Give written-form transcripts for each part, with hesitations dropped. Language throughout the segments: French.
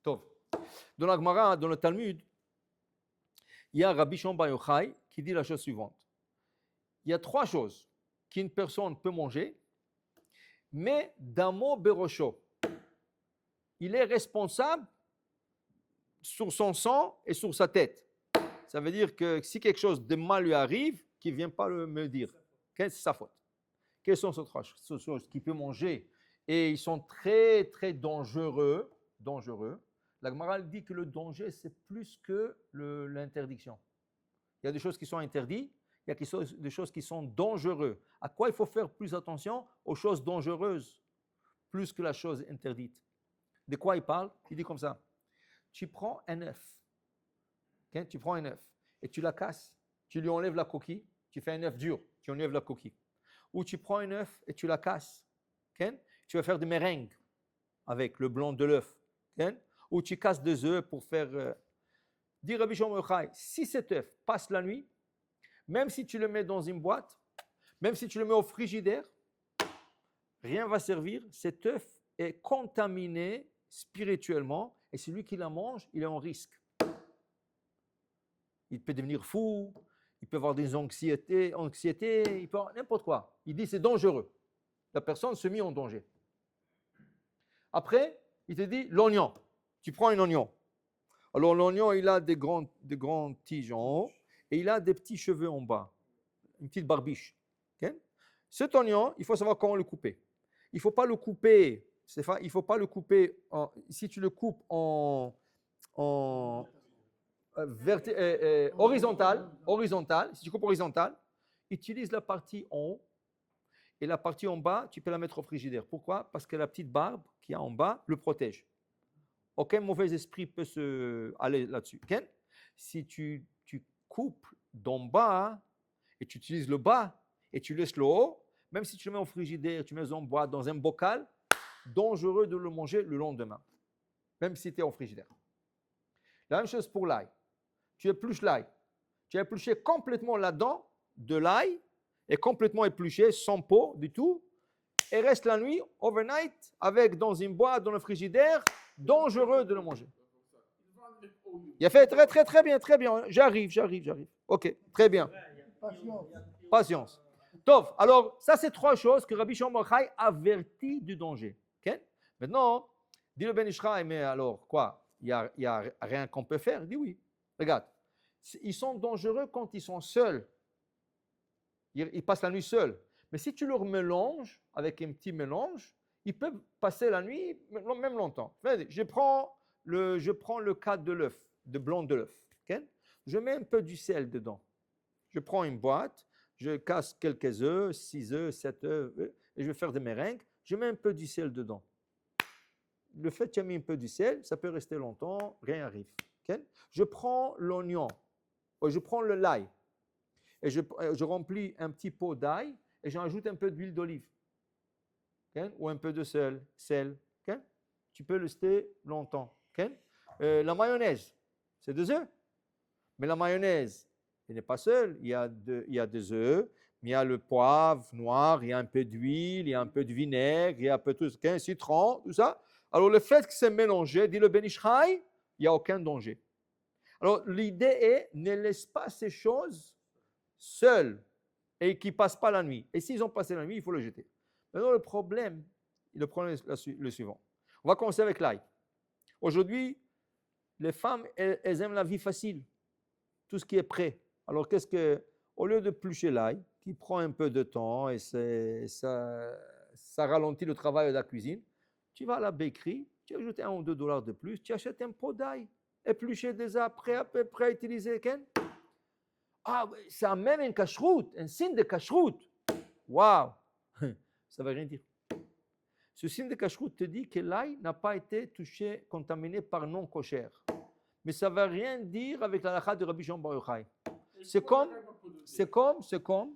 Tov. Dans la Gemara, dans le Talmud, il y a Rabbi Shimon Bar Yochai qui dit la chose suivante. Il y a 3 choses qu'une personne peut manger, mais d'amo berosho. Il est responsable sur son sang et sur sa tête. Ça veut dire que si quelque chose de mal lui arrive, qu'il ne vient pas me dire. C'est sa faute. Quelles sont ces 3 choses qu'il peut manger? Et ils sont très, très dangereux. La Gemara dit que le danger, c'est plus que l'interdiction. Il y a des choses qui sont interdites, il y a des choses qui sont dangereuses. À quoi il faut faire plus attention? Aux choses dangereuses, plus que la chose interdite. De quoi il parle? Il dit comme ça. Tu prends un œuf. Okay? Tu prends un œuf et tu la casses. Tu lui enlèves la coquille. Tu fais un œuf dur. Tu enlèves la coquille. Ou tu prends un œuf et tu la casses. Okay? Tu vas faire des meringues avec le blanc de l'œuf. Okay? Ou tu casses des œufs pour faire... Dit Rabbi Shimon Bar Yochai, si cet œuf passe la nuit, même si tu le mets dans une boîte, même si tu le mets au frigidaire, rien ne va servir. Cet œuf est contaminé spirituellement et celui qui la mange, il est en risque. Il peut devenir fou, il peut avoir des anxiétés, il peut avoir n'importe quoi. Il dit c'est dangereux. La personne se met en danger. Après, il te dit l'oignon. Tu prends un oignon. Alors l'oignon, il a des grands tiges en haut et il a des petits cheveux en bas, une petite barbiche. Okay? Cet oignon, il faut savoir comment le couper. Il ne faut pas le couper, si tu le coupes horizontal, si tu coupes horizontal, utilise la partie en haut et la partie en bas, tu peux la mettre au frigidaire. Pourquoi? Parce que la petite barbe qui est en bas le protège. Aucun mauvais esprit peut aller là-dessus. Okay? Si tu coupes d'en bas et tu utilises le bas et tu laisses le haut, même si tu le mets au frigidaire, tu mets en bois dans un bocal, dangereux de le manger le lendemain, même si tu es au frigidaire. La même chose pour l'ail. Tu épluches l'ail. Tu as épluché complètement la dent de l'ail et complètement épluché, sans peau du tout, et reste la nuit, overnight, avec dans une boîte, dans le frigidaire, dangereux de le manger. Il a fait très, très, très bien, très bien. J'arrive. Ok, très bien. Patience. Tov, alors, ça, c'est 3 choses que Rabbi Shimon Bar Yochai avertit du danger. Okay? Maintenant, dit le Ben Ish Chai, mais alors, quoi? Il n'y a rien qu'on peut faire? Il dit oui. Regarde, ils sont dangereux quand ils sont seuls. Ils passent la nuit seuls. Mais si tu leur mélanges avec un petit mélange, ils peuvent passer la nuit même longtemps. Je prends le cas de l'œuf, de blanc de l'œuf. Okay? Je mets un peu du sel dedans. Je prends une boîte, je casse quelques œufs, 6 œufs, 7 œufs, et je vais faire des meringues. Je mets un peu du sel dedans. Le fait que tu as mis un peu du sel, ça peut rester longtemps, rien n'arrive. Okay? Je prends l'oignon, je prends l'ail, et je remplis un petit pot d'ail, et j'en ajoute un peu d'huile d'olive, okay? Ou un peu de sel. Okay? Tu peux le rester longtemps. Okay? La mayonnaise, c'est 2 œufs. Mais la mayonnaise, elle n'est pas seule. Il y a des œufs, mais il y a le poivre noir, il y a un peu d'huile, il y a un peu de vinaigre, il y a un peu de citron, tout ça. Alors le fait que c'est mélangé, dit le Ben Ish Chai, il n'y a aucun danger. Alors l'idée est, ne laisse pas ces choses seules et qui ne passent pas la nuit. Et s'ils ont passé la nuit, il faut le jeter. Maintenant le problème est le suivant. On va commencer avec l'ail. Aujourd'hui, les femmes, elles aiment la vie facile. Tout ce qui est prêt. Alors, au lieu de plucher l'ail, qui prend un peu de temps et ça ralentit le travail de la cuisine, tu vas à la bakery, tu ajoutes $1 ou $2 de plus, tu achètes un pot d'ail, épluché déjà, prêt à utiliser. Ah, ça a même un cacheroute, un signe de cacheroute. Waouh! Ça ne veut rien dire. Ce signe de cacheroute te dit que l'ail n'a pas été touché, contaminé par non cochère. Mais ça ne veut rien dire avec la halakha de Rabbi Shimon Bar Yochai. C'est comme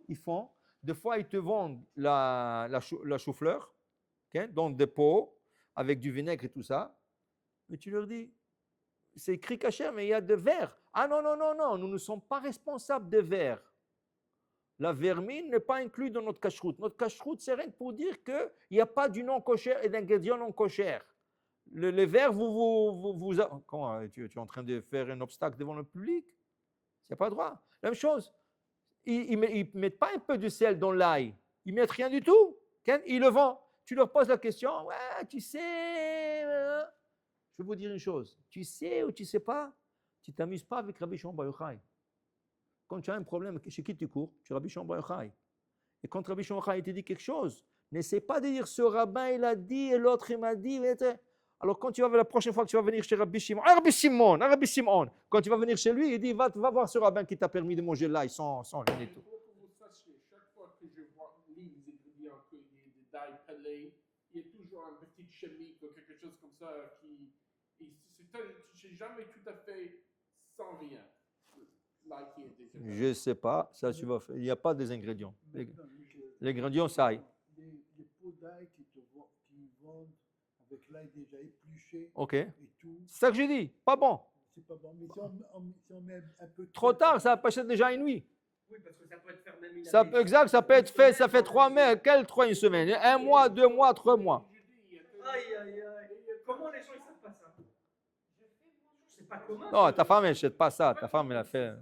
ils font. Des fois, ils te vendent la chou-fleur, okay, dans des pots avec du vinaigre et tout ça. Mais tu leur dis, c'est écrit cachère, mais il y a de verre. Ah non, nous ne sommes pas responsables des verres. La vermine n'est pas inclue dans notre cacheroute. Notre cacheroute, c'est rien pour dire qu'il n'y a pas du non cochère et d'ingrédients non cochères. Les verts, comment, tu es en train de faire un obstacle devant le public? Tu n'as pas le droit. La même chose. Ils ne mettent pas un peu de sel dans l'ail. Ils ne mettent rien du tout. Ils le vendent. Tu leur poses la question. Ouais, tu sais. Je vais vous dire une chose. Tu sais ou tu ne sais pas, tu ne t'amuses pas avec Rabbi Shimon Bar Yochai. Quand tu as un problème, chez qui tu cours? Chez Rabbi Shimon Bar Yochai. Et quand Rabbi Shimon Bar Yochai te dit quelque chose, n'essaie pas de dire ce rabbin il a dit et l'autre il m'a dit. Alors quand tu vas la prochaine fois que tu vas venir chez Rabbi Shimon, Rabbi Simon, quand tu vas venir chez lui, il dit va voir ce rabbin qui t'a permis de manger l'ail sans rien et tout. Pour que vous sachiez, chaque fois que je vois les ingrédients qu'il y a des d'ail pelé, il y a toujours un petit chimique ou quelque chose comme ça qui. Je n'ai jamais tout à fait sans rien. L'ail qui est déjà. Je ne sais pas, ça tu vas faire. Il n'y a pas des ingrédients. Les ingrédients, c'est ail. Les pots d'ail qui vendent avec l'ail déjà épluché Ok. et tout, C'est ça que j'ai dit. Pas bon. c'est pas bon. Mais si on met un peu Trop tard, ça a passé déjà une nuit. Oui, parce que ça peut être fait même une Ça, année. exact, ça peut être fait, ça fait 3 mois, quelle 3 une semaine? 1 mois, 2 mois, 3 mois. Aïe, aïe, aïe. Comment les gens ils savent pas ça? C'est pas commun. Non, ta femme, elle n'achète pas ça. Ta femme, elle a fait.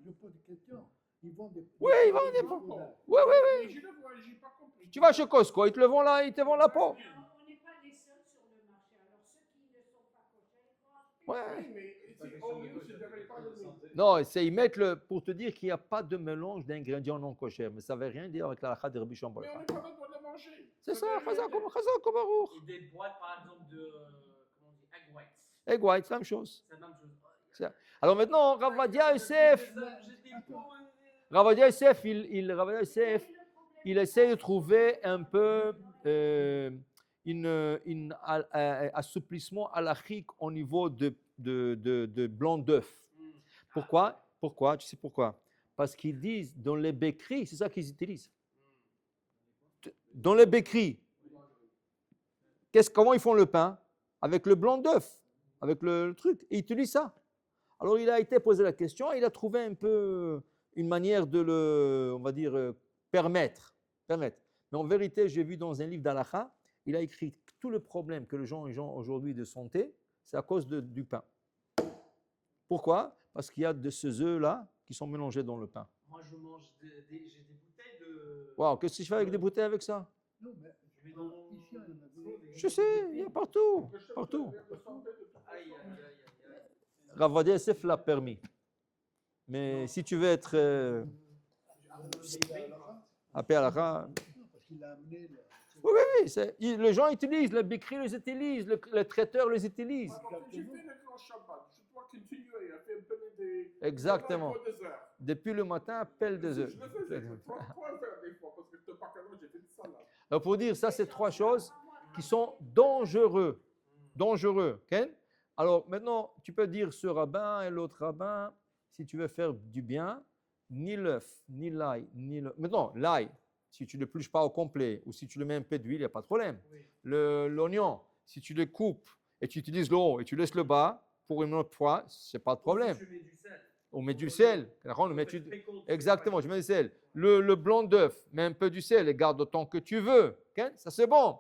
Je pose des questions. Ils vendent des Oui, ils vendent des pots d'ail. Oui, oui, oui. Mais je le vois, j'ai pas compris. Tu vas chez Costco, ils te le vendent là, ils te vendent la peau. On n'est pas les seuls sur le marché. Alors ceux qui ne sont pas cochers, ils vont acheter. Ouais. Oui, mais c'est au mieux, je dirais pas le même. Non, c'est ils mettent pour te dire qu'il n'y a pas de mélange d'ingrédients non cochers. Mais ça ne veut rien dire avec la halakha de Rabbi Shimon Bar Mais on Yochai. n'est pas là pour le manger. C'est ça, veut rien Chazak dire. Baruch. Et des boîtes, par exemple, de. Comment on dit? Egg whites. Egg white, c'est la même chose. C'est la même chose. Alors maintenant, Ravadia Youssef, Ravadia Youssef, Ravadia Youssef, il essaie de trouver un peu un assouplissement halachique au niveau de blanc d'œuf. Pourquoi? Pourquoi? Tu sais pourquoi? Parce qu'ils disent dans les béqueries, c'est ça qu'ils utilisent. Dans les béqueries, comment ils font le pain? Avec le blanc d'œuf, avec le truc. Et ils utilisent ça. Alors il a été posé la question, il a trouvé un peu une manière de le, on va dire, permettre. Mais en vérité, j'ai vu dans un livre d'Halakha, il a écrit que tout le problème que les gens ont aujourd'hui de santé, c'est à cause du pain. Pourquoi? Parce qu'il y a de ces œufs-là qui sont mélangés dans le pain. Moi, je mange j'ai des bouteilles de. Waouh, qu'est-ce que tu fais avec des bouteilles avec ça? Non, mais Je vais dans. ici, on en avait. Je sais, il y a partout, partout. Aïe, aïe, aïe, aïe. Ravadia Youssef l'a permis. Mais si tu veux être appelé à la fin, Non, parce qu'il a amené. oui, les gens utilisent, les béqueries les utilisent, les traiteurs les utilisent. Alors, quand j'ai fait le grand Shabbat, je dois continuer à faire un peu des. Exactement. Des heures. Depuis le matin, pelle des œufs. Je le faisais 3 heures des fois, parce que je ne pas j'ai fait une salade. Alors pour dire, ça c'est 3 choses qui sont dangereux. Dangereux. Okay? Alors maintenant, tu peux dire ce rabbin et l'autre rabbin, si tu veux faire du bien, ni l'œuf, ni l'ail, ni le. Maintenant, l'ail, si tu ne l'épluches pas au complet ou si tu le mets un peu d'huile, il n'y a pas de problème. Oui. L'oignon, si tu le coupes et tu utilises le haut et tu laisses le bas pour une autre fois, ce n'est pas de problème. Je mets du sel. On met du sel. On met Fait pickle, Exactement, je mets du sel. Le blanc d'œuf, mets un peu du sel et garde autant que tu veux. Okay? Ça, c'est bon.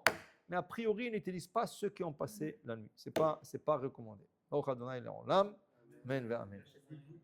Mais a priori, n'utilise pas ceux qui ont passé la nuit. Ce n'est pas recommandé. Amen. Amen.